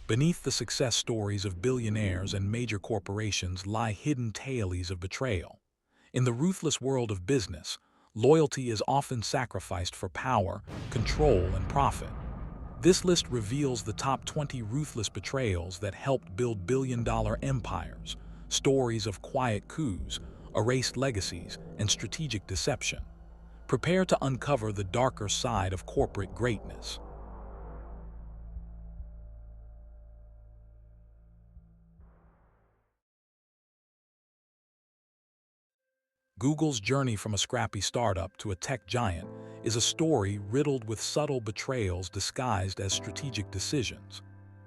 Beneath the success stories of billionaires and major corporations lie hidden tales of betrayal. In the ruthless world of business, loyalty is often sacrificed for power, control, and profit. This list reveals the top 20 ruthless betrayals that helped build billion-dollar empires, stories of quiet coups, erased legacies, and strategic deception. Prepare to uncover the darker side of corporate greatness. Google's journey from a scrappy startup to a tech giant is a story riddled with subtle betrayals disguised as strategic decisions.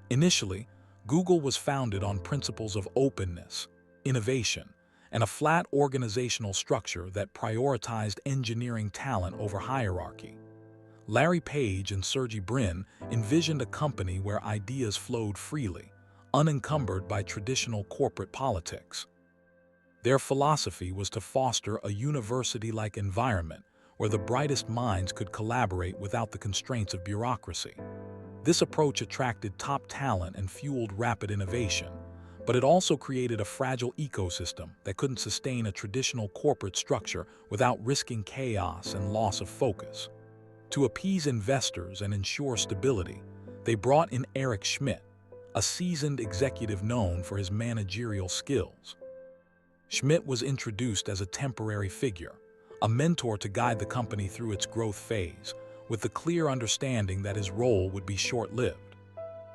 Initially, Google was founded on principles of openness, innovation, and a flat organizational structure that prioritized engineering talent over hierarchy. Larry Page and Sergey Brin envisioned a company where ideas flowed freely, unencumbered by traditional corporate politics. Their philosophy was to foster a university-like environment where the brightest minds could collaborate without the constraints of bureaucracy. This approach attracted top talent and fueled rapid innovation, but it also created a fragile ecosystem that couldn't sustain a traditional corporate structure without risking chaos and loss of focus. To appease investors and ensure stability, they brought in Eric Schmidt, a seasoned executive known for his managerial skills. Schmidt was introduced as a temporary figure, a mentor to guide the company through its growth phase, with the clear understanding that his role would be short-lived.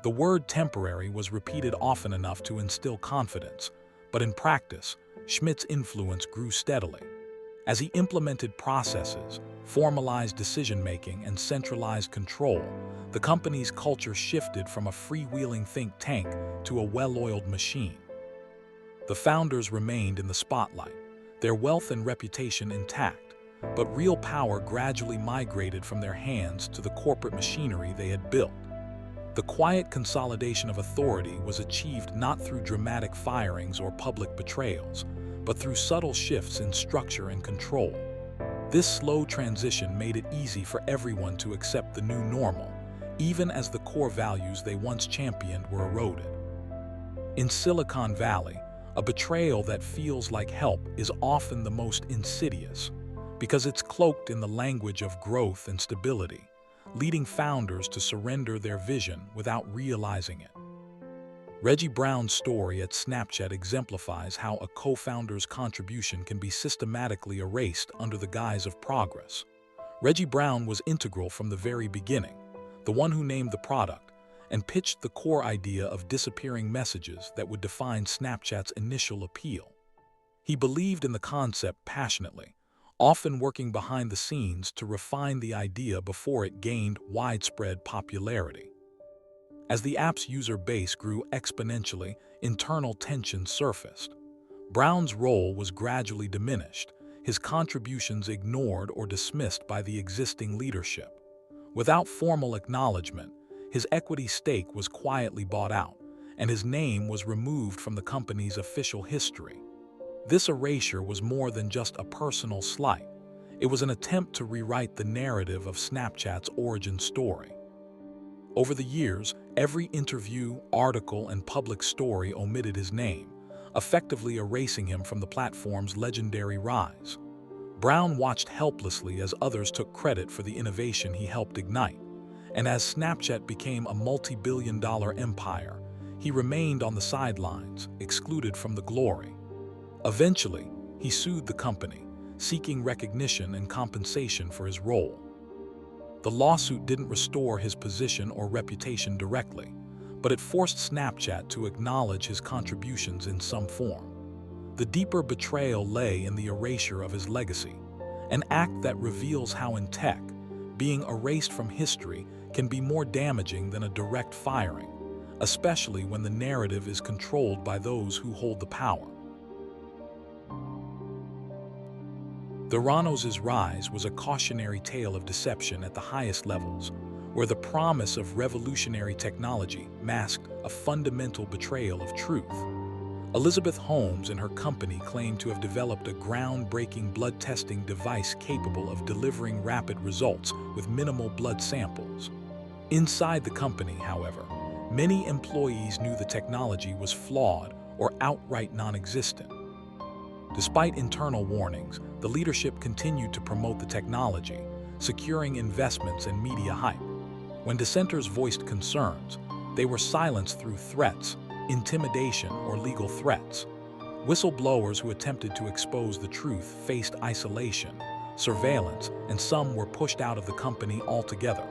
The word temporary was repeated often enough to instill confidence, but in practice, Schmidt's influence grew steadily. As he implemented processes, formalized decision-making, and centralized control, the company's culture shifted from a freewheeling think tank to a well-oiled machine. The founders remained in the spotlight, their wealth and reputation intact, but real power gradually migrated from their hands to the corporate machinery they had built. The quiet consolidation of authority was achieved not through dramatic firings or public betrayals, but through subtle shifts in structure and control. This slow transition made it easy for everyone to accept the new normal, even as the core values they once championed were eroded. In Silicon Valley, a betrayal that feels like help is often the most insidious, because it's cloaked in the language of growth and stability, leading founders to surrender their vision without realizing it. Reggie Brown's story at Snapchat exemplifies how a co-founder's contribution can be systematically erased under the guise of progress. Reggie Brown was integral from the very beginning, the one who named the product, and pitched the core idea of disappearing messages that would define Snapchat's initial appeal. He believed in the concept passionately, often working behind the scenes to refine the idea before it gained widespread popularity. As the app's user base grew exponentially, internal tensions surfaced. Brown's role was gradually diminished, his contributions ignored or dismissed by the existing leadership. Without formal acknowledgement, his equity stake was quietly bought out, and his name was removed from the company's official history. This erasure was more than just a personal slight. It was an attempt to rewrite the narrative of Snapchat's origin story. Over the years, every interview, article, and public story omitted his name, effectively erasing him from the platform's legendary rise. Brown watched helplessly as others took credit for the innovation he helped ignite, and as Snapchat became a multi-billion-dollar empire, he remained on the sidelines, excluded from the glory. Eventually, he sued the company, seeking recognition and compensation for his role. The lawsuit didn't restore his position or reputation directly, but it forced Snapchat to acknowledge his contributions in some form. The deeper betrayal lay in the erasure of his legacy, an act that reveals how in tech, being erased from history can be more damaging than a direct firing, especially when the narrative is controlled by those who hold the power. Theranos' rise was a cautionary tale of deception at the highest levels, where the promise of revolutionary technology masked a fundamental betrayal of truth. Elizabeth Holmes and her company claimed to have developed a groundbreaking blood testing device capable of delivering rapid results with minimal blood samples. Inside the company, however, Many employees knew the technology was flawed or outright non-existent. Despite internal warnings, the leadership continued to promote the technology, securing investments and media hype. When dissenters voiced concerns, they were silenced through threats, intimidation, or legal threats. Whistleblowers who attempted to expose the truth faced isolation, surveillance, and some were pushed out of the company altogether.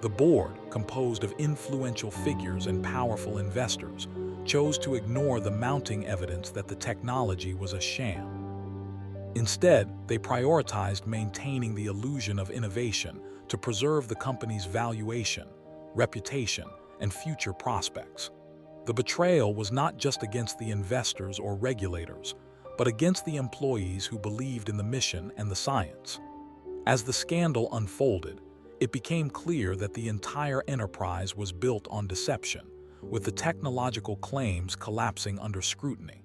The board, composed of influential figures and powerful investors, chose to ignore the mounting evidence that the technology was a sham. Instead, they prioritized maintaining the illusion of innovation to preserve the company's valuation, reputation, and future prospects. The betrayal was not just against the investors or regulators, but against the employees who believed in the mission and the science. As the scandal unfolded, it became clear that the entire enterprise was built on deception, with the technological claims collapsing under scrutiny.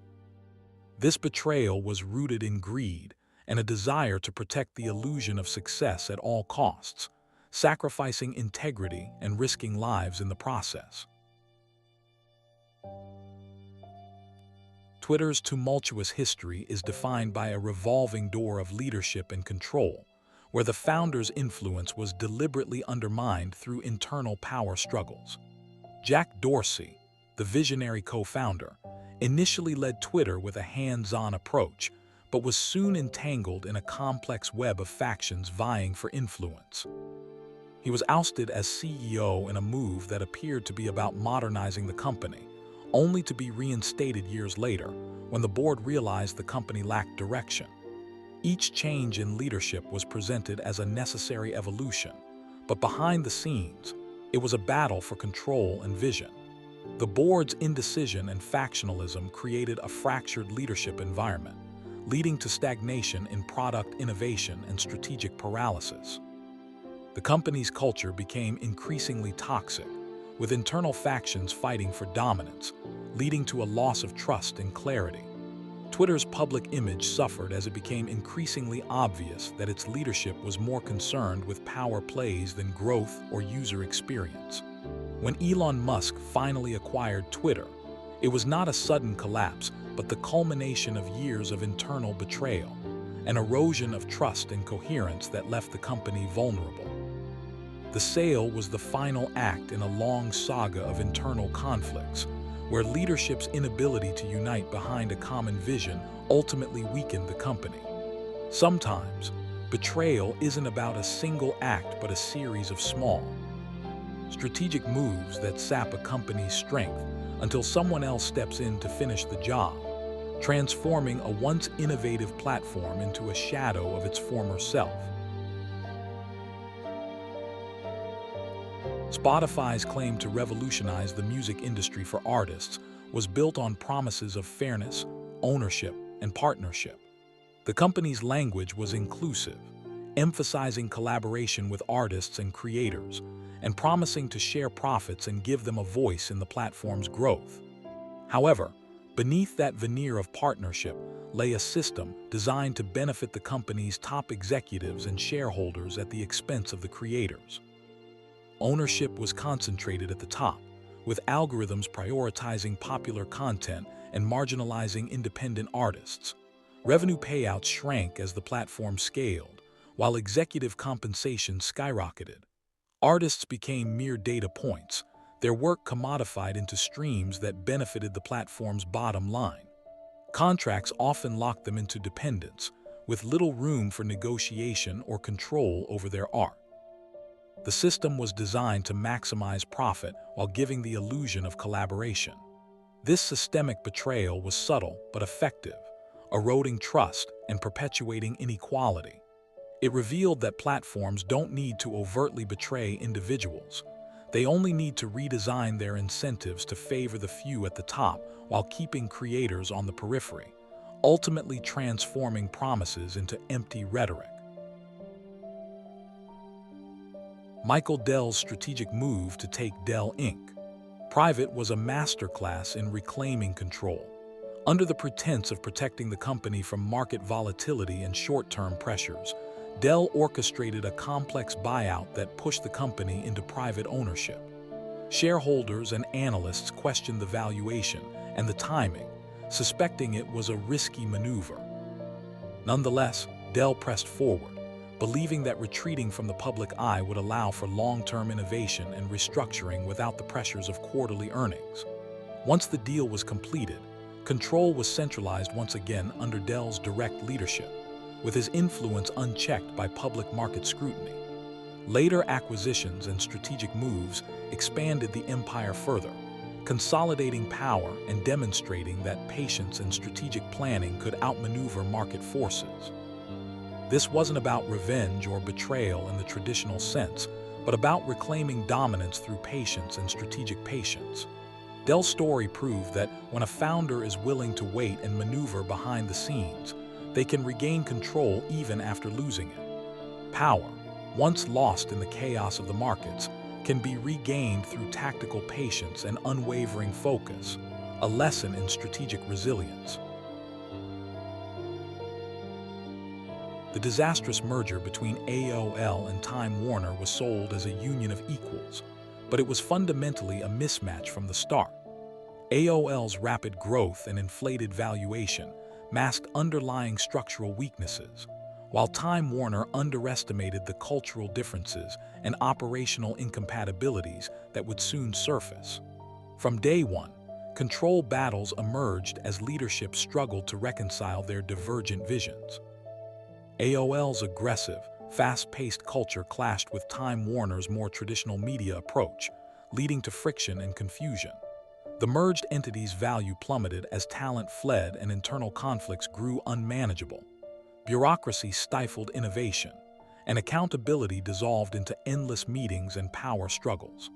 This betrayal was rooted in greed and a desire to protect the illusion of success at all costs, sacrificing integrity and risking lives in the process. Twitter's tumultuous history is defined by a revolving door of leadership and control, where the founder's influence was deliberately undermined through internal power struggles. Jack Dorsey, the visionary co-founder, initially led Twitter with a hands-on approach, but was soon entangled in a complex web of factions vying for influence. He was ousted as CEO in a move that appeared to be about modernizing the company, only to be reinstated years later when the board realized the company lacked direction. Each change in leadership was presented as a necessary evolution, but behind the scenes, it was a battle for control and vision. The board's indecision and factionalism created a fractured leadership environment, leading to stagnation in product innovation and strategic paralysis. The company's culture became increasingly toxic, with internal factions fighting for dominance, leading to a loss of trust and clarity. Twitter's public image suffered as it became increasingly obvious that its leadership was more concerned with power plays than growth or user experience. When Elon Musk finally acquired Twitter, it was not a sudden collapse, but the culmination of years of internal betrayal, an erosion of trust and coherence that left the company vulnerable. The sale was the final act in a long saga of internal conflicts, where leadership's inability to unite behind a common vision ultimately weakened the company. Sometimes, betrayal isn't about a single act but a series of small, strategic moves that sap a company's strength until someone else steps in to finish the job, transforming a once innovative platform into a shadow of its former self. Spotify's claim to revolutionize the music industry for artists was built on promises of fairness, ownership, and partnership. The company's language was inclusive, emphasizing collaboration with artists and creators, and promising to share profits and give them a voice in the platform's growth. However, beneath that veneer of partnership lay a system designed to benefit the company's top executives and shareholders at the expense of the creators. Ownership was concentrated at the top, with algorithms prioritizing popular content and marginalizing independent artists. Revenue payouts shrank as the platform scaled, while executive compensation skyrocketed. Artists became mere data points, their work commodified into streams that benefited the platform's bottom line. Contracts often locked them into dependence, with little room for negotiation or control over their art. The system was designed to maximize profit while giving the illusion of collaboration. This systemic betrayal was subtle but effective, eroding trust and perpetuating inequality. It revealed that platforms don't need to overtly betray individuals. They only need to redesign their incentives to favor the few at the top while keeping creators on the periphery, ultimately transforming promises into empty rhetoric. Michael Dell's strategic move to take Dell Inc. private was a masterclass in reclaiming control. Under the pretense of protecting the company from market volatility and short-term pressures, Dell orchestrated a complex buyout that pushed the company into private ownership. Shareholders and analysts questioned the valuation and the timing, suspecting it was a risky maneuver. Nonetheless, Dell pressed forward, believing that retreating from the public eye would allow for long-term innovation and restructuring without the pressures of quarterly earnings. Once the deal was completed, control was centralized once again under Dell's direct leadership, with his influence unchecked by public market scrutiny. Later acquisitions and strategic moves expanded the empire further, consolidating power and demonstrating that patience and strategic planning could outmaneuver market forces. This wasn't about revenge or betrayal in the traditional sense, but about reclaiming dominance through patience and strategic patience. Dell's story proved that when a founder is willing to wait and maneuver behind the scenes, they can regain control even after losing it. Power, once lost in the chaos of the markets, can be regained through tactical patience and unwavering focus, a lesson in strategic resilience. The disastrous merger between AOL and Time Warner was sold as a union of equals, but it was fundamentally a mismatch from the start. AOL's rapid growth and inflated valuation masked underlying structural weaknesses, while Time Warner underestimated the cultural differences and operational incompatibilities that would soon surface. From day one, control battles emerged as leadership struggled to reconcile their divergent visions. AOL's aggressive, fast-paced culture clashed with Time Warner's more traditional media approach, leading to friction and confusion. The merged entity's value plummeted as talent fled and internal conflicts grew unmanageable. Bureaucracy stifled innovation, and accountability dissolved into endless meetings and power struggles.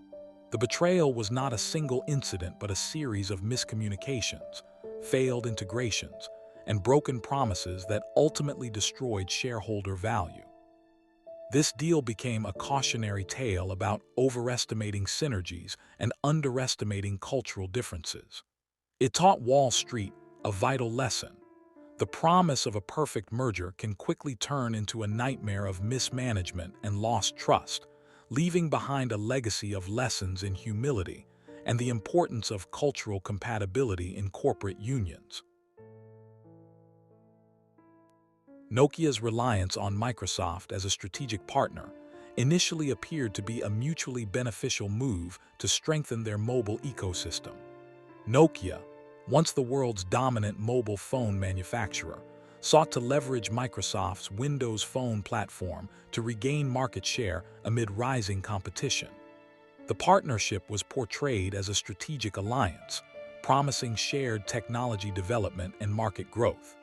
The betrayal was not a single incident but a series of miscommunications, failed integrations, and broken promises that ultimately destroyed shareholder value. This deal became a cautionary tale about overestimating synergies and underestimating cultural differences. It taught Wall Street a vital lesson. The promise of a perfect merger can quickly turn into a nightmare of mismanagement and lost trust, leaving behind a legacy of lessons in humility and the importance of cultural compatibility in corporate unions. Nokia's reliance on Microsoft as a strategic partner initially appeared to be a mutually beneficial move to strengthen their mobile ecosystem. Nokia, once the world's dominant mobile phone manufacturer, sought to leverage Microsoft's Windows Phone platform to regain market share amid rising competition. The partnership was portrayed as a strategic alliance, promising shared technology development and market growth.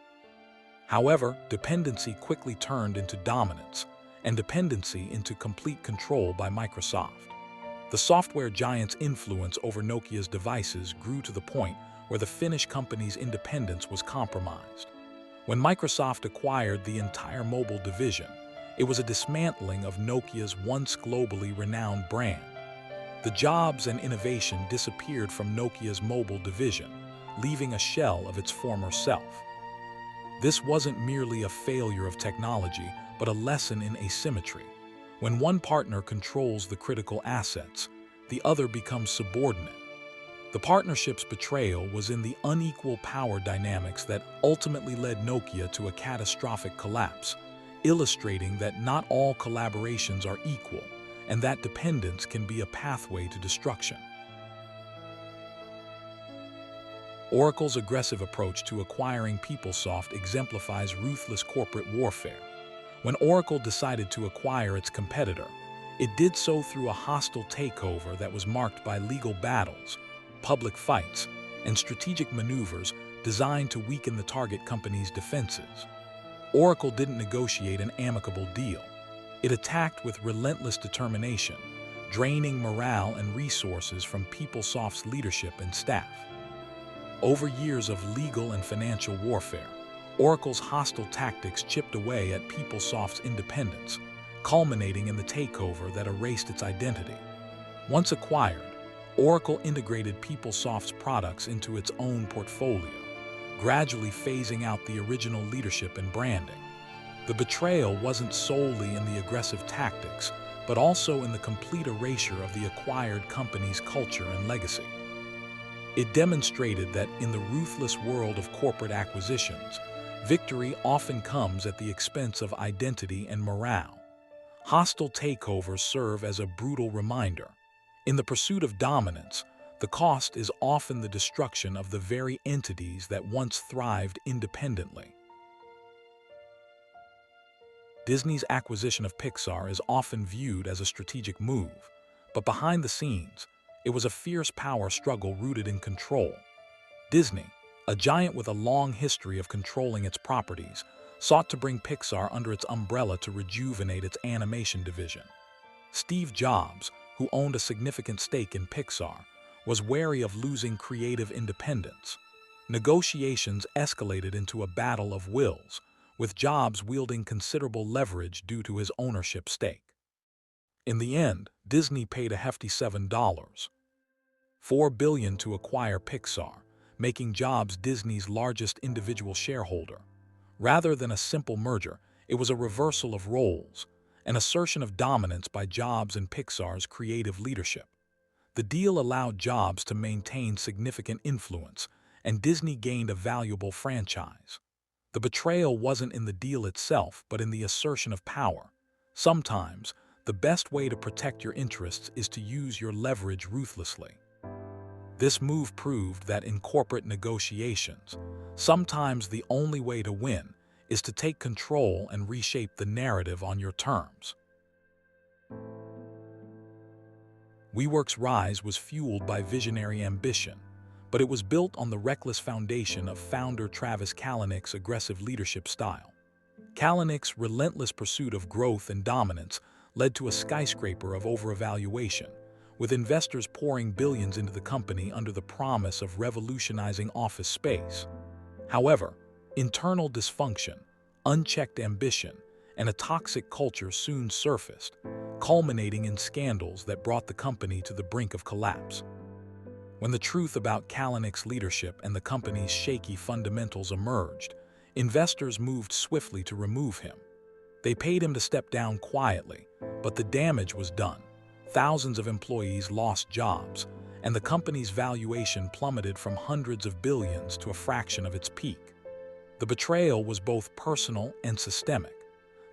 However, dependency quickly turned into dominance, and dependency into complete control by Microsoft. The software giant's influence over Nokia's devices grew to the point where the Finnish company's independence was compromised. When Microsoft acquired the entire mobile division, it was a dismantling of Nokia's once globally renowned brand. The jobs and innovation disappeared from Nokia's mobile division, leaving a shell of its former self. This wasn't merely a failure of technology, but a lesson in asymmetry. When one partner controls the critical assets, the other becomes subordinate. The partnership's betrayal was in the unequal power dynamics that ultimately led Nokia to a catastrophic collapse, illustrating that not all collaborations are equal, and that dependence can be a pathway to destruction. Oracle's aggressive approach to acquiring PeopleSoft exemplifies ruthless corporate warfare. When Oracle decided to acquire its competitor, it did so through a hostile takeover that was marked by legal battles, public fights, and strategic maneuvers designed to weaken the target company's defenses. Oracle didn't negotiate an amicable deal. It attacked with relentless determination, draining morale and resources from PeopleSoft's leadership and staff. Over years of legal and financial warfare, Oracle's hostile tactics chipped away at PeopleSoft's independence, culminating in the takeover that erased its identity. Once acquired, Oracle integrated PeopleSoft's products into its own portfolio, gradually phasing out the original leadership and branding. The betrayal wasn't solely in the aggressive tactics, but also in the complete erasure of the acquired company's culture and legacy. It demonstrated that in the ruthless world of corporate acquisitions, victory often comes at the expense of identity and morale. Hostile takeovers serve as a brutal reminder. In the pursuit of dominance, the cost is often the destruction of the very entities that once thrived independently. Disney's acquisition of Pixar is often viewed as a strategic move, but behind the scenes, it was a fierce power struggle rooted in control. Disney, a giant with a long history of controlling its properties, sought to bring Pixar under its umbrella to rejuvenate its animation division. Steve Jobs, who owned a significant stake in Pixar, was wary of losing creative independence. Negotiations escalated into a battle of wills, with Jobs wielding considerable leverage due to his ownership stake. In the end, Disney paid a hefty $7.4 billion to acquire Pixar, making Jobs Disney's largest individual shareholder. Rather than a simple merger, it was a reversal of roles, an assertion of dominance by Jobs and Pixar's creative leadership. The deal allowed Jobs to maintain significant influence, and Disney gained a valuable franchise. The betrayal wasn't in the deal itself, but in the assertion of power. Sometimes, the best way to protect your interests is to use your leverage ruthlessly. This move proved that in corporate negotiations, sometimes the only way to win is to take control and reshape the narrative on your terms. WeWork's rise was fueled by visionary ambition, but it was built on the reckless foundation of founder Travis Kalanick's aggressive leadership style. Kalanick's relentless pursuit of growth and dominance led to a skyscraper of overvaluation, with investors pouring billions into the company under the promise of revolutionizing office space. However, internal dysfunction, unchecked ambition, and a toxic culture soon surfaced, culminating in scandals that brought the company to the brink of collapse. When the truth about Kalanick's leadership and the company's shaky fundamentals emerged, investors moved swiftly to remove him. They paid him to step down quietly, but the damage was done. Thousands of employees lost jobs, and the company's valuation plummeted from hundreds of billions to a fraction of its peak. The betrayal was both personal and systemic.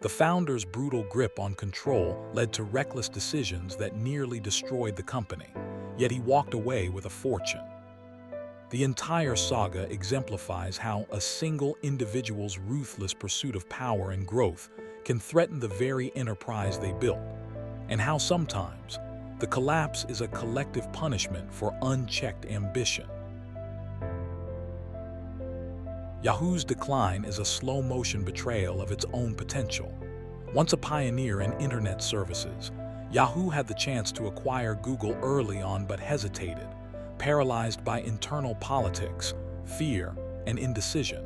The founder's brutal grip on control led to reckless decisions that nearly destroyed the company, yet he walked away with a fortune. The entire saga exemplifies how a single individual's ruthless pursuit of power and growth can threaten the very enterprise they built, and how sometimes the collapse is a collective punishment for unchecked ambition. Yahoo's decline is a slow-motion betrayal of its own potential. Once a pioneer in internet services, Yahoo had the chance to acquire Google early on but hesitated, paralyzed by internal politics, fear, and indecision.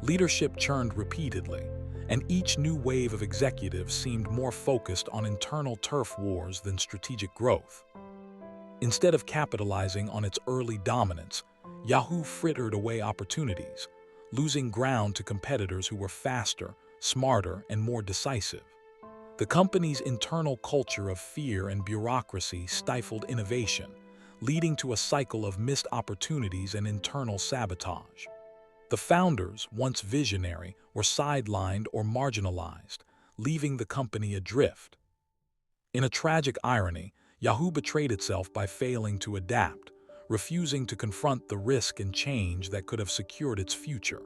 Leadership churned repeatedly, and each new wave of executives seemed more focused on internal turf wars than strategic growth. Instead of capitalizing on its early dominance, Yahoo frittered away opportunities, losing ground to competitors who were faster, smarter, and more decisive. The company's internal culture of fear and bureaucracy stifled innovation, leading to a cycle of missed opportunities and internal sabotage. The founders, once visionary, were sidelined or marginalized, leaving the company adrift. In a tragic irony, Yahoo betrayed itself by failing to adapt, refusing to confront the risk and change that could have secured its future.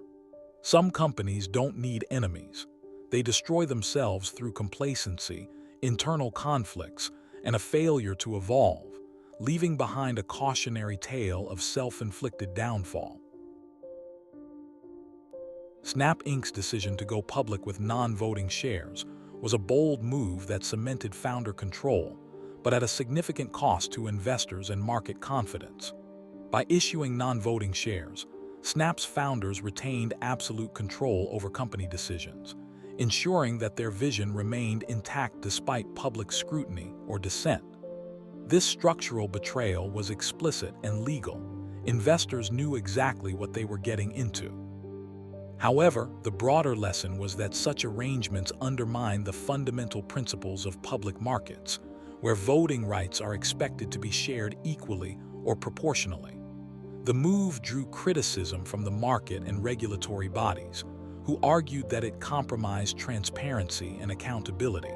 Some companies don't need enemies. They destroy themselves through complacency, internal conflicts, and a failure to evolve, leaving behind a cautionary tale of self-inflicted downfall. Snap Inc.'s decision to go public with non-voting shares was a bold move that cemented founder control, but at a significant cost to investors and market confidence. By issuing non-voting shares, Snap's founders retained absolute control over company decisions, ensuring that their vision remained intact despite public scrutiny or dissent. This structural betrayal was explicit and legal. Investors knew exactly what they were getting into. However, the broader lesson was that such arrangements undermine the fundamental principles of public markets, where voting rights are expected to be shared equally or proportionally. The move drew criticism from the market and regulatory bodies, who argued that it compromised transparency and accountability.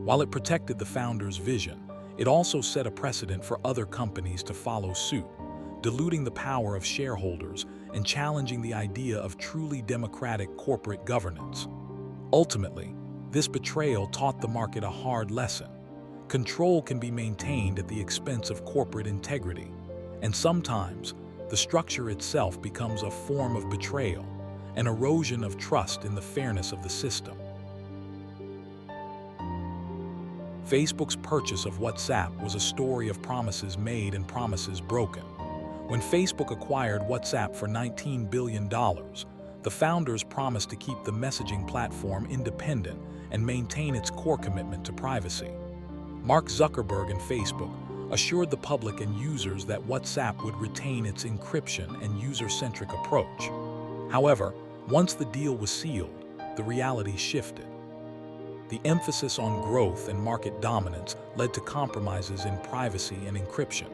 While it protected the founders' vision, it also set a precedent for other companies to follow suit, diluting the power of shareholders and challenging the idea of truly democratic corporate governance. Ultimately, this betrayal taught the market a hard lesson. Control can be maintained at the expense of corporate integrity, and sometimes the structure itself becomes a form of betrayal, an erosion of trust in the fairness of the system. Facebook's purchase of WhatsApp was a story of promises made and promises broken. When Facebook acquired WhatsApp for $19 billion, the founders promised to keep the messaging platform independent and maintain its core commitment to privacy. Mark Zuckerberg and Facebook assured the public and users that WhatsApp would retain its encryption and user-centric approach. However, once the deal was sealed, the reality shifted. The emphasis on growth and market dominance led to compromises in privacy and encryption,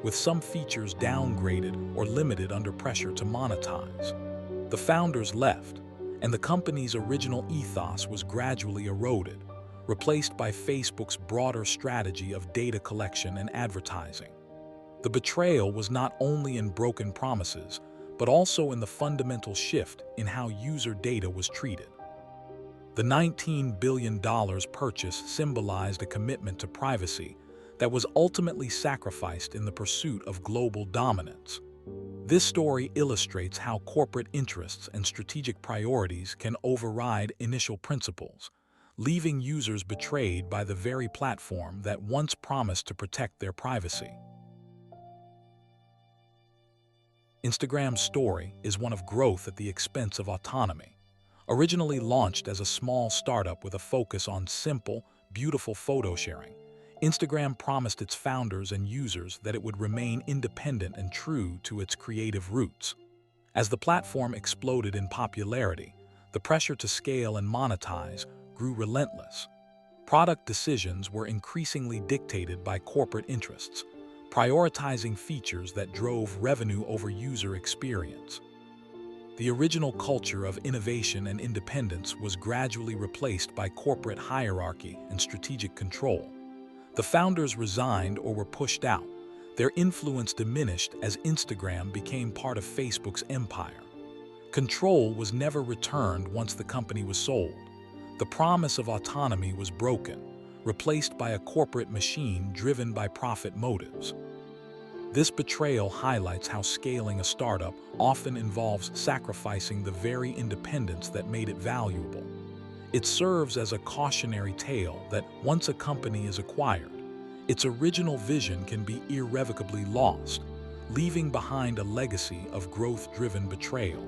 with some features downgraded or limited under pressure to monetize. The founders left, and the company's original ethos was gradually eroded, replaced by Facebook's broader strategy of data collection and advertising. The betrayal was not only in broken promises, but also in the fundamental shift in how user data was treated. The $19 billion purchase symbolized a commitment to privacy that was ultimately sacrificed in the pursuit of global dominance. This story illustrates how corporate interests and strategic priorities can override initial principles, leaving users betrayed by the very platform that once promised to protect their privacy. Instagram's story is one of growth at the expense of autonomy. Originally launched as a small startup with a focus on simple, beautiful photo sharing, Instagram promised its founders and users that it would remain independent and true to its creative roots. As the platform exploded in popularity, the pressure to scale and monetize grew relentless. Product decisions were increasingly dictated by corporate interests, prioritizing features that drove revenue over user experience. The original culture of innovation and independence was gradually replaced by corporate hierarchy and strategic control. The founders resigned or were pushed out. Their influence diminished as Instagram became part of Facebook's empire. Control was never returned once the company was sold. The promise of autonomy was broken, replaced by a corporate machine driven by profit motives. This betrayal highlights how scaling a startup often involves sacrificing the very independence that made it valuable. It serves as a cautionary tale that once a company is acquired, its original vision can be irrevocably lost, leaving behind a legacy of growth-driven betrayal.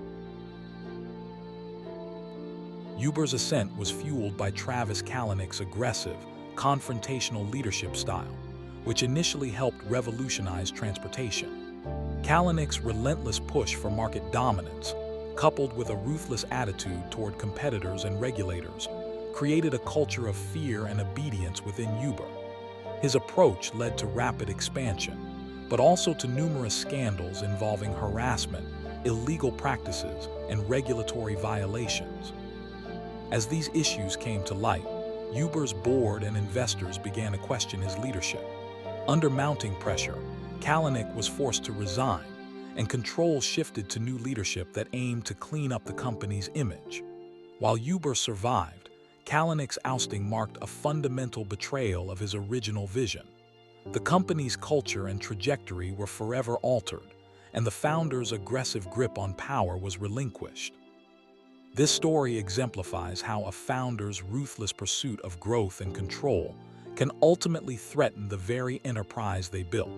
Uber's ascent was fueled by Travis Kalanick's aggressive, confrontational leadership style, which initially helped revolutionize transportation. Kalanick's relentless push for market dominance, coupled with a ruthless attitude toward competitors and regulators, created a culture of fear and obedience within Uber. His approach led to rapid expansion, but also to numerous scandals involving harassment, illegal practices, and regulatory violations. As these issues came to light, Uber's board and investors began to question his leadership. Under mounting pressure, Kalanick was forced to resign, and control shifted to new leadership that aimed to clean up the company's image. While Uber survived, Kalanick's ousting marked a fundamental betrayal of his original vision. The company's culture and trajectory were forever altered, and the founder's aggressive grip on power was relinquished. This story exemplifies how a founder's ruthless pursuit of growth and control can ultimately threaten the very enterprise they built,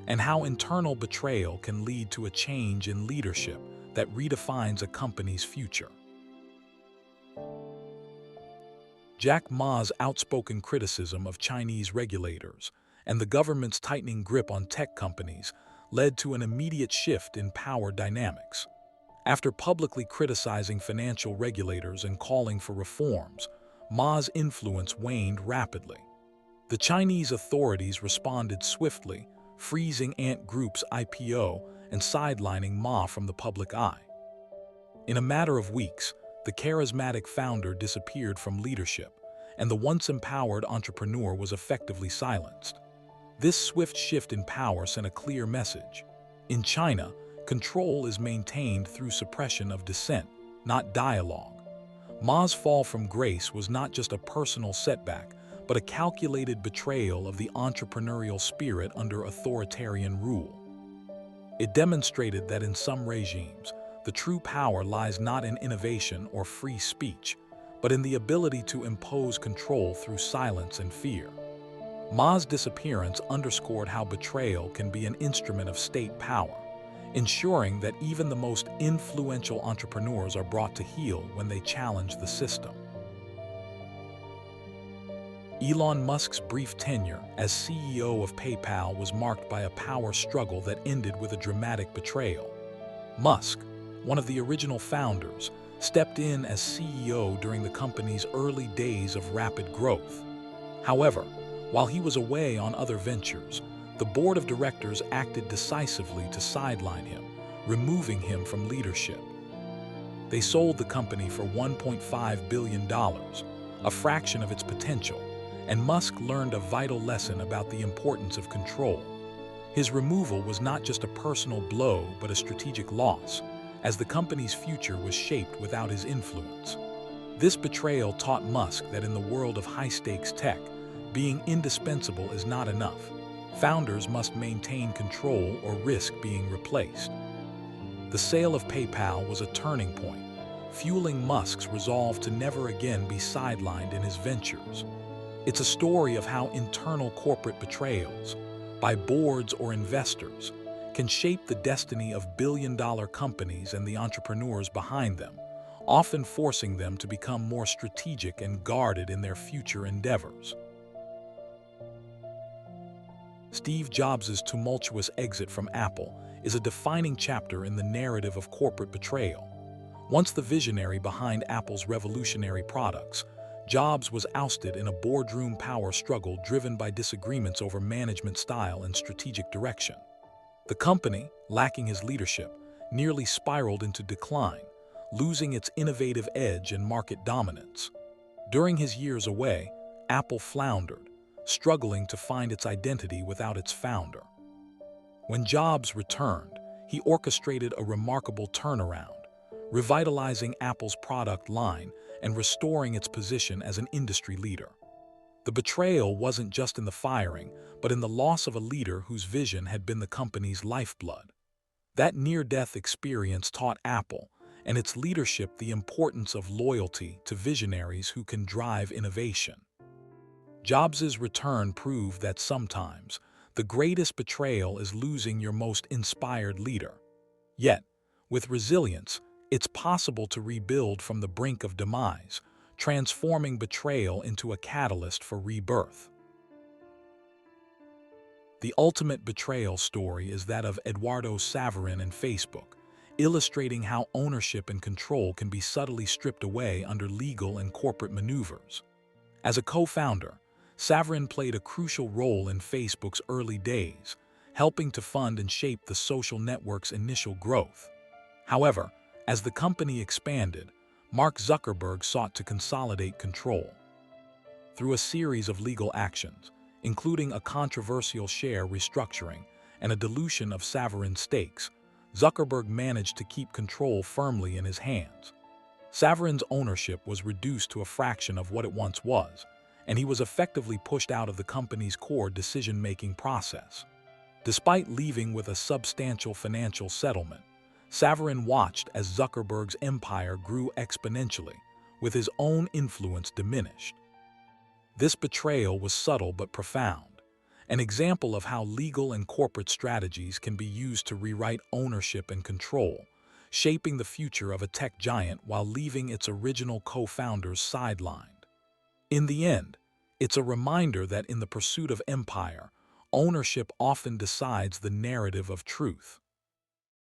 and how internal betrayal can lead to a change in leadership that redefines a company's future. Jack Ma's outspoken criticism of Chinese regulators and the government's tightening grip on tech companies led to an immediate shift in power dynamics. After publicly criticizing financial regulators and calling for reforms, Ma's influence waned rapidly. The Chinese authorities responded swiftly, freezing Ant Group's IPO and sidelining Ma from the public eye. In a matter of weeks, the charismatic founder disappeared from leadership, and the once empowered entrepreneur was effectively silenced. This swift shift in power sent a clear message. In China, control is maintained through suppression of dissent, not dialogue. Ma's fall from grace was not just a personal setback, but a calculated betrayal of the entrepreneurial spirit under authoritarian rule. It demonstrated that in some regimes, the true power lies not in innovation or free speech, but in the ability to impose control through silence and fear. Ma's disappearance underscored how betrayal can be an instrument of state power, ensuring that even the most influential entrepreneurs are brought to heel when they challenge the system. Elon Musk's brief tenure as CEO of PayPal was marked by a power struggle that ended with a dramatic betrayal. Musk, one of the original founders, stepped in as CEO during the company's early days of rapid growth. However, while he was away on other ventures, the board of directors acted decisively to sideline him, removing him from leadership. They sold the company for $1.5 billion, a fraction of its potential, and Musk learned a vital lesson about the importance of control. His removal was not just a personal blow but a strategic loss, as the company's future was shaped without his influence. This betrayal taught Musk that in the world of high-stakes tech, being indispensable is not enough. Founders must maintain control or risk being replaced. The sale of PayPal was a turning point, fueling Musk's resolve to never again be sidelined in his ventures. It's a story of how internal corporate betrayals, by boards or investors, can shape the destiny of billion-dollar companies and the entrepreneurs behind them, often forcing them to become more strategic and guarded in their future endeavors. Steve Jobs' tumultuous exit from Apple is a defining chapter in the narrative of corporate betrayal. Once the visionary behind Apple's revolutionary products, Jobs was ousted in a boardroom power struggle driven by disagreements over management style and strategic direction. The company, lacking his leadership, nearly spiraled into decline, losing its innovative edge and market dominance. During his years away, Apple floundered, struggling to find its identity without its founder. When Jobs returned, he orchestrated a remarkable turnaround, revitalizing Apple's product line and restoring its position as an industry leader. The betrayal wasn't just in the firing, but in the loss of a leader whose vision had been the company's lifeblood. That near-death experience taught Apple and its leadership the importance of loyalty to visionaries who can drive innovation. Jobs' return proved that sometimes the greatest betrayal is losing your most inspired leader. Yet, with resilience, it's possible to rebuild from the brink of demise, transforming betrayal into a catalyst for rebirth. The ultimate betrayal story is that of Eduardo Saverin and Facebook, illustrating how ownership and control can be subtly stripped away under legal and corporate maneuvers. As a co-founder, Saverin played a crucial role in Facebook's early days, helping to fund and shape the social network's initial growth. However, as the company expanded, Mark Zuckerberg sought to consolidate control. Through a series of legal actions, including a controversial share restructuring and a dilution of Saverin's stakes, Zuckerberg managed to keep control firmly in his hands. Saverin's ownership was reduced to a fraction of what it once was, and he was effectively pushed out of the company's core decision-making process. Despite leaving with a substantial financial settlement, Saverin watched as Zuckerberg's empire grew exponentially, with his own influence diminished. This betrayal was subtle but profound, an example of how legal and corporate strategies can be used to rewrite ownership and control, shaping the future of a tech giant while leaving its original co-founders sidelined. In the end, it's a reminder that in the pursuit of empire, ownership often decides the narrative of truth.